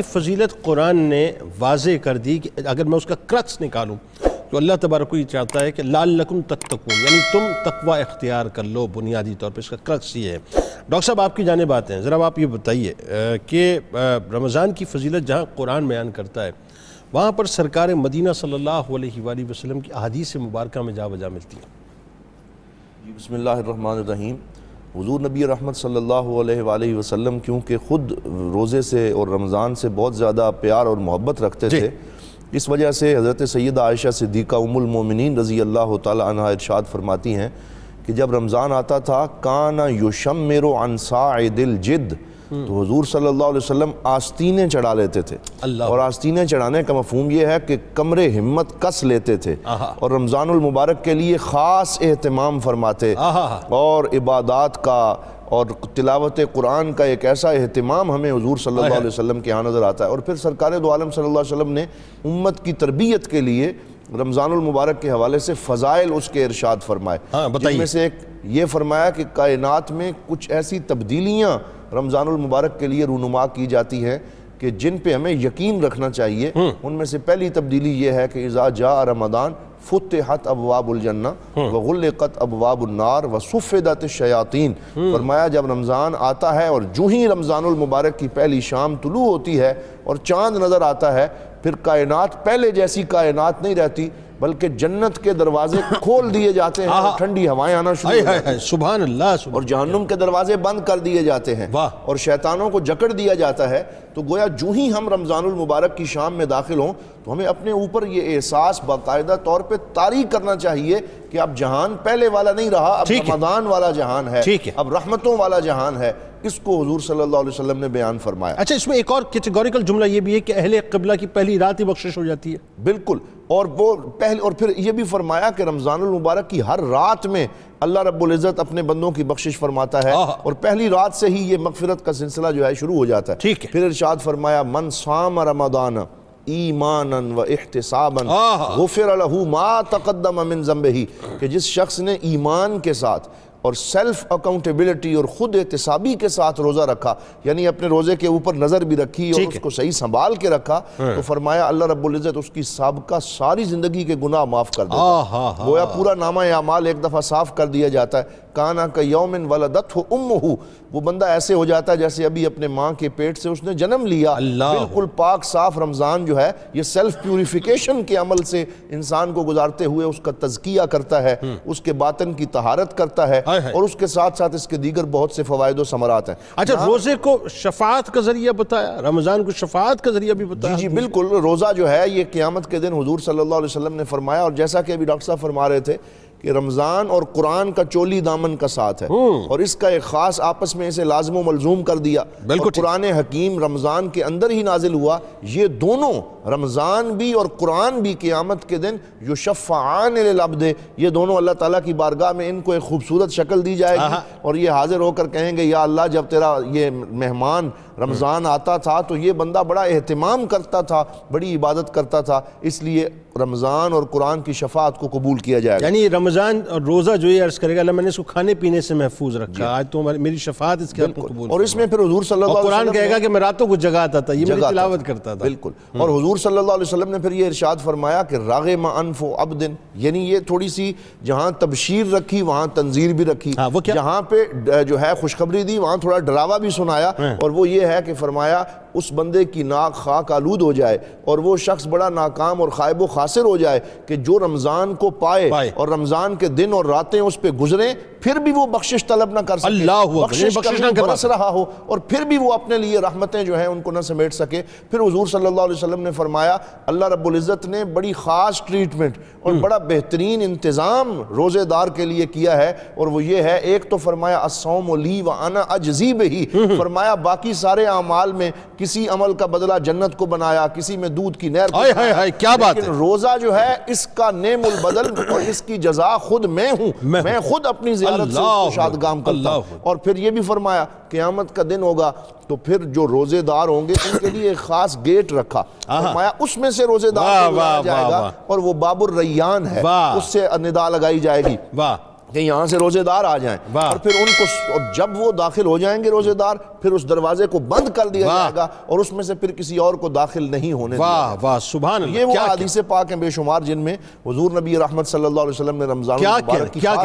فضیلت قرآن نے واضح کر دی کہ اگر میں اس کا کرکس نکالوں تو اللہ تبارک کو یہ چاہتا ہے کہ لعلکم تتقون، یعنی تم تقوی اختیار کر لو۔ بنیادی طور پہ اس کا کرکس یہ ہے۔ ڈاکٹر صاحب آپ کی جانب آتے ہیں، ذرا آپ یہ بتائیے کہ رمضان کی فضیلت جہاں قرآن بیان کرتا ہے وہاں پر سرکار مدینہ صلی اللہ علیہ وآلہ وسلم کی احادیث مبارکہ میں جا بجا ملتی ہے۔ بسم اللہ الرحمن الرحیم۔ حضور نبی رحمت صلی اللہ علیہ وآلہ وسلم کیونکہ خود روزے سے اور رمضان سے بہت زیادہ پیار اور محبت رکھتے تھے، اس وجہ سے حضرت سیدہ عائشہ صدیقہ ام المومنین رضی اللہ تعالی عنہ ارشاد فرماتی ہیں کہ جب رمضان آتا تھا کان یشمر عن صاعد الجد، تو حضور صلی اللہ علیہ وسلم آستینیں چڑھا لیتے تھے، اور آستینیں چڑھانے کا مفہوم یہ ہے کہ کمر ہمت کس لیتے تھے اور رمضان المبارک کے لیے خاص اہتمام فرماتے، اور عبادات کا اور تلاوت قرآن کا ایک ایسا اہتمام ہمیں حضور صلی اللہ علیہ وسلم کے ہاں نظر آتا ہے۔ اور پھر سرکار دو عالم صلی اللہ علیہ وسلم نے امت کی تربیت کے لیے رمضان المبارک کے حوالے سے فضائل اس کے ارشاد فرمائے، جن میں سے ایک یہ فرمایا کہ کائنات میں کچھ ایسی تبدیلیاں رمضان المبارک کے لیے رونما کی جاتی ہیں کہ جن پہ ہمیں یقین رکھنا چاہیے۔ ان میں سے پہلی تبدیلی یہ ہے کہ اذا جاء رمضان فتحت ابواب الجنہ وغلقت ابواب النار وصفدت الشیاطین۔ فرمایا جب رمضان آتا ہے اور جو ہی رمضان المبارک کی پہلی شام طلوع ہوتی ہے اور چاند نظر آتا ہے، پھر کائنات پہلے جیسی کائنات نہیں رہتی، بلکہ جنت کے دروازے کھول دیے جاتے ہیں اور ٹھنڈی ہوائیں آنا شروع ہو جاتی ہیں، سبحان اللہ، اور جہنم کے دروازے بند کر دیے جاتے ہیں اور شیطانوں کو جکڑ دیا جاتا ہے۔ تو گویا جو ہی ہم رمضان المبارک کی شام میں داخل ہوں تو ہمیں اپنے اوپر یہ احساس باقاعدہ طور پہ طاری کرنا چاہیے کہ اب جہان پہلے والا نہیں رہا، اب رمضان والا جہان ہے، اب رحمتوں والا جہان ہے۔ اس کو حضور صلی اللہ علیہ وسلم نے بیان فرمایا۔ اچھا، اس میں ایک اور کیٹیگوریکل جملہ یہ بھی ہے کہ اہل قبلہ کی پہلی رات ہی بخشش ہو جاتی ہے۔ بالکل، اور پھر یہ بھی فرمایا کہ رمضان المبارک کی ہر رات میں اللہ رب العزت اپنے بندوں کی بخشش فرماتا ہے، اور پہلی رات سے ہی یہ مغفرت کا سلسلہ جو ہے شروع ہو جاتا ہے۔ پھر ارشاد فرمایا من صام رمضان ایمانا و احتسابا غفر له ما تقدم من ذنبہ، کہ جس شخص نے ایمان کے ساتھ اور سیلف اکاؤنٹیبلٹی اور خود احتسابی کے ساتھ روزہ رکھا، یعنی اپنے روزے کے اوپر نظر بھی رکھی اور اس کو صحیح سنبھال کے رکھا، تو فرمایا اللہ رب العزت اس کی سابقہ ساری زندگی کے گناہ معاف کر دیتا ہے۔ گویا پورا نامہ اعمال ایک دفعہ صاف کر دیا جاتا ہے۔ کانا کیوم ولدتہ امہ، وہ بندہ ایسے ہو جاتا ہے جیسے ابھی اپنے ماں کے پیٹ سے اس نے جنم لیا، بالکل پاک صاف۔ رمضان جو ہے یہ سیلف پیوریفیکیشن کے عمل سے انسان کو گزارتے ہوئے اس کا تزکیہ کرتا ہے، اس کے باطن کی طہارت کرتا ہے، اور اس کے ساتھ ساتھ اس کے دیگر بہت سے فوائد و ثمرات ہیں۔ اچھا، روزے کو شفاعت کا ذریعہ بتایا، رمضان کو شفاعت کا ذریعہ بھی بتایا۔ جی بالکل، روزہ جو ہے یہ قیامت کے دن حضور صلی اللہ علیہ وسلم نے فرمایا، اور جیسا کہ ابھی ڈاکٹر صاحب فرما رہے تھے کہ رمضان اور قرآن کا چولی دامن کا ساتھ ہے، اور اس کا ایک خاص آپس میں اسے لازم و ملزوم کر دیا۔ اور قرآن حکیم رمضان کے اندر ہی نازل ہوا، یہ دونوں رمضان بھی اور قرآن بھی قیامت کے دن یشفعان للعبد، یہ دونوں اللہ تعالیٰ کی بارگاہ میں ان کو ایک خوبصورت شکل دی جائے گی، اور یہ حاضر ہو کر کہیں گے یا اللہ جب تیرا یہ مہمان رمضان آتا تھا تو یہ بندہ بڑا اہتمام کرتا تھا، بڑی عبادت کرتا تھا، اس لیے رمضان اور قرآن کی شفاعت کو قبول کیا جائے گا۔ یعنی رمضان اور روزہ جو یہ عرض کرے گا اللہ میں نے اس کو کھانے پینے سے محفوظ رکھا، آج تو میری شفاعت اس کے حق کو قبول، اور اس میں پھر حضور صلی اللہ علیہ وسلم قرآن کہے گا کہ میں راتوں کو جگاتا تھا، یہ میری تلاوت کرتا تھا۔ بالکل، اور حضور صلی اللہ علیہ وسلم نے پھر یہ ارشاد فرمایا کہ راغم انف عبد، یعنی یہ تھوڑی سی جہاں تبشیر رکھی وہاں تنذیر بھی رکھی، جہاں پہ جو ہے خوشخبری دی وہاں تھوڑا ڈراوا بھی سنایا، اور وہ یہ ہے کہ فرمایا اس بندے کی ناک خاک آلود ہو جائے اور وہ شخص بڑا ناکام اور خائب و خاسر ہو جائے کہ جو رمضان کو پائے اور رمضان کے دن اور راتیں اس پہ گزریں پھر بھی وہ بخشش طلب نہ کر سکے، بخشش کا برس رہا ہو اور پھر بھی وہ اپنے لیے رحمتیں جو ہیں ان کو نہ سمیٹ سکے۔ پھر حضور صلی اللہ علیہ وسلم نے فرمایا اللہ رب العزت نے بڑی خاص ٹریٹمنٹ اور بڑا بہترین انتظام روزے دار کے لیے کیا ہے، اور وہ یہ ہے، ایک تو فرمایا الصوم لی وانا اجزی بہ، فرمایا باقی سارے اعمال میں کسی عمل کا بدلہ جنت کو بنایا، کسی میں دودھ کی نہر کو بنایا، کیا بات ہے، لیکن روزہ جو ہے اس کا نعم البدل اور اس کی جزا خود میں ہوں، میں خود اپنی زیارت سے اس کو شادگام کرتا ہوں۔ اور پھر یہ بھی فرمایا قیامت کا دن ہوگا تو پھر جو روزے دار ہوں گے ان کے لیے ایک خاص گیٹ رکھا، فرمایا اس میں سے روزے دار کو بلایا جائے گا، اور وہ باب الریان ہے، اس سے ندا لگائی جائے گی۔ کہ یہاں سے روزے دار آ جائیں، واہ۔ اور پھر ان کو، اور جب وہ داخل ہو جائیں گے روزے دار، پھر اس دروازے کو بند کر دیا واہ۔ جائے گا اور اس میں سے پھر کسی اور کو داخل نہیں ہونے دیا واہ جائے گا۔ واہ سبحان اللہ، یہ وہ کیا حدیث پاک ہیں بے شمار جن میں حضور نبی رحمت صلی اللہ علیہ وسلم نے رمضان کیا المبارک کی کیا خاص